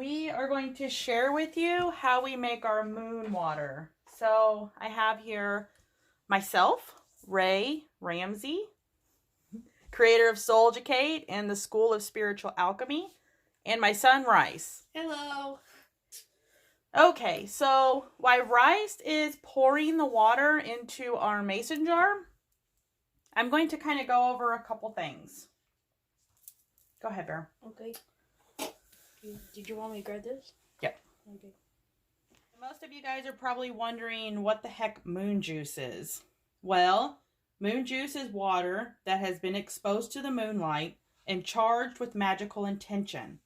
we are going to share with you how we make our moon water. So I have here myself, Ray Ramsey, creator of Soul Educate and the School of Spiritual Alchemy, and my son, Rice. Hello. Okay, so while Rice is pouring the water into our mason jar, I'm going to kind of go over a couple things. Go ahead, Bear. Okay. Did you want me to grab this? Yep. Okay. Most of you guys are probably wondering what the heck moon juice is. Well, moon juice is water that has been exposed to the moonlight and charged with magical intention.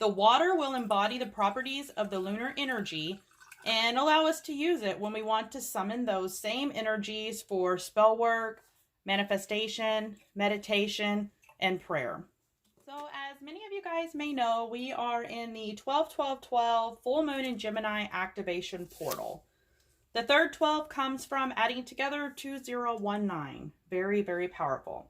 The water will embody the properties of the lunar energy and allow us to use it when we want to summon those same energies for spell work, manifestation, meditation, and prayer. So as many of you guys may know, we are in the 12-12-12 full moon in Gemini activation portal. The third 12 comes from adding together 2019. Very, very powerful.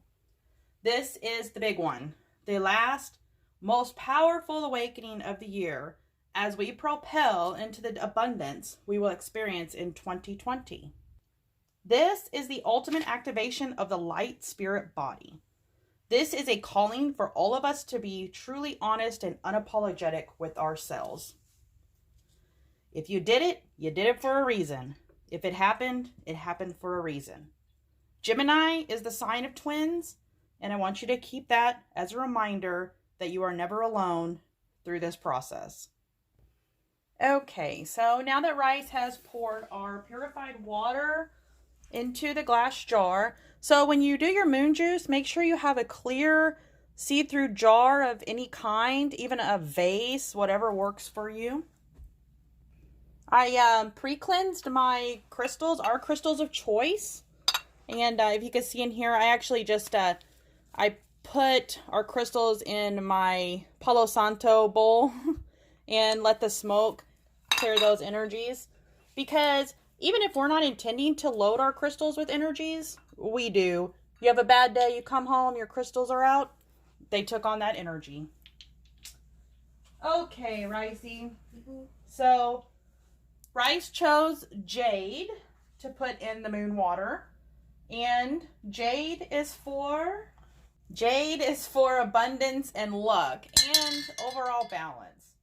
This is the big one. The last, most powerful awakening of the year as we propel into the abundance we will experience in 2020. This is the ultimate activation of the light spirit body. This is a calling for all of us to be truly honest and unapologetic with ourselves. If you did it for a reason. If it happened for a reason. Gemini is the sign of twins, and I want you to keep that as a reminder that you are never alone through this process. Okay, so now that Rice has poured our purified water into the glass jar, so when you do your moon juice, make sure you have a clear see-through jar of any kind, even a vase, whatever works for you. I pre-cleansed my crystals, our crystals of choice. And if you can see in here, I actually just, I put our crystals in my Palo Santo bowl and let the smoke clear those energies. Because even if we're not intending to load our crystals with energies, we do. You have a bad day, you come home, your crystals are out. They took on that energy. Okay, Ricey. So, Rice chose jade to put in the moon water. And jade is for abundance and luck and overall balance.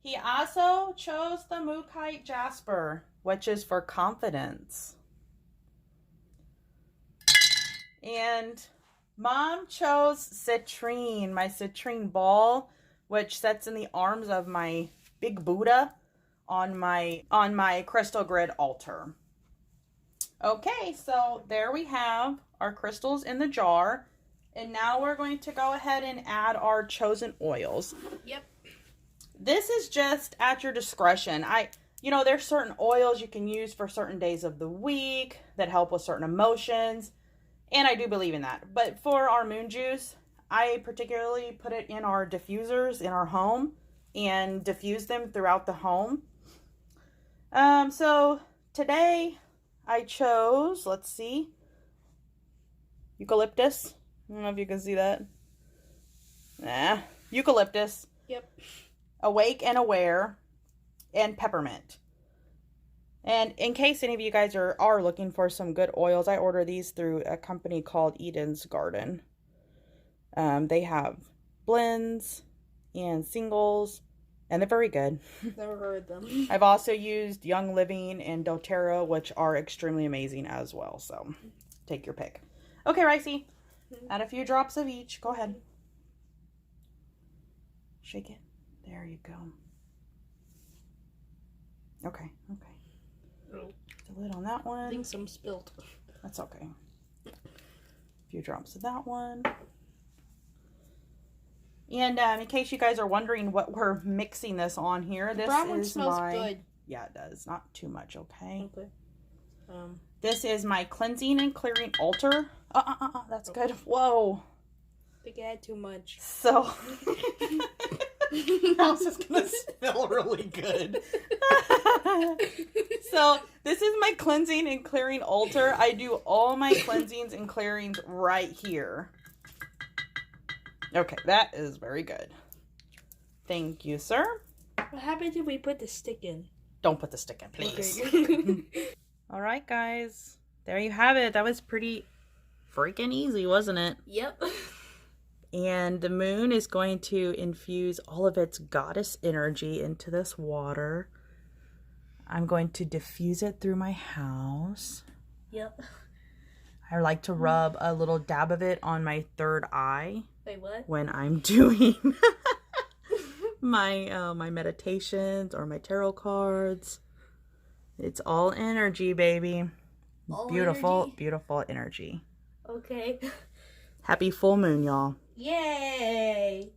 He also chose the Mookite jasper, which is for confidence. And Mom chose citrine, my citrine ball, which sits in the arms of my big Buddha on my crystal grid altar. Okay, so there we have our crystals in the jar. And now we're going to go ahead and add our chosen oils. Yep. This is just at your discretion. There's certain oils you can use for certain days of the week that help with certain emotions. And I do believe in that. But for our moon juice, I particularly put it in our diffusers in our home and diffuse them throughout the home. So today I chose, let's see, eucalyptus. I don't know if you can see that. Eucalyptus. Yep. Awake and aware, and peppermint. And in case any of you guys are looking for some good oils, I order these through a company called Eden's Garden. They have blends and singles, and they're very good. Never heard them. I've also used Young Living and doTERRA, which are extremely amazing as well. So take your pick. Okay, Ricey. Add a few drops of each. Go ahead. Shake it. There you go. Okay. Oh. The lid on that one. I think some spilled. That's okay. A few drops of that one. And in case you guys are wondering what we're mixing this on here, this brown one is smells good. Yeah, it does. Not too much, okay? Okay. This is my cleansing and clearing altar. That's good. Whoa. I think I had too much. So, your house is going to smell really good. So, this is my cleansing and clearing altar. I do all my cleansings and clearings right here. Okay, that is very good. Thank you, sir. What happens if we put the stick in? Don't put the stick in, please. Okay. All right, guys. There you have it. That was pretty freaking easy, wasn't it? Yep. And the moon is going to infuse all of its goddess energy into this water. I'm going to diffuse it through my house. Yep. I like to rub a little dab of it on my third eye. Wait, what? When I'm doing my meditations or my tarot cards. It's all energy, baby. All beautiful, energy? beautiful energy. Okay. Happy full moon, y'all. Yay!